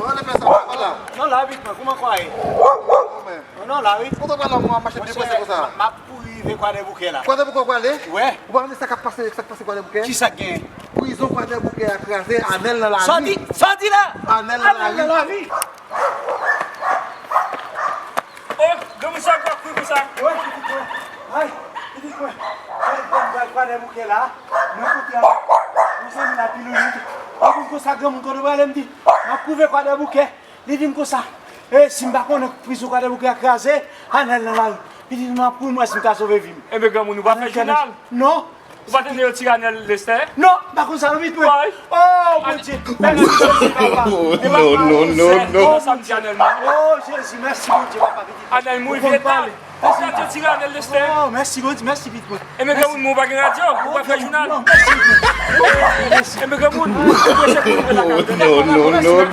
olha pra essa vaca lá. Não lá, Vitor, como é que vai? Não lá, Vitor. Quando vai lá uma marcha de você usar? Mas pui ver qual é o que lá? Quando é que vai ler? Ué? O barulho está capaz de qual é o que? Qui ça gagne? Ils ont pas de bouquet à craser, Anel dans la vie. Sorti là! Anel dans la vie. Oh, vamos só com ça. Ouais, Ai, petit quoi? Qual é o que lá? Não porque você me na pilulite. Algum coisa que eu não vai me mas prouver qual é o que? Ele dit comme ça. Eh, si m'a connait pris qual é o que a craser, Anel dans la vie. Il dit non pour moi si me sauver vie. Eh bien, comme nous va faire journal. Non. Vous va tenir le tiranel Lester. Non, par contre ça vite. Ouais. Oh mon Dieu. Non. Ça me dit Anel. Oh Jésus, merci mon Dieu, papa. Anel, moi, il vient parler. Est-ce que tu as tiranel Lester? Oh, merci God, merci vite. Eh bien, comme nous va faire radio, vous va faire journal. Non, merci. Eh bien, comme nous va faire journal. No.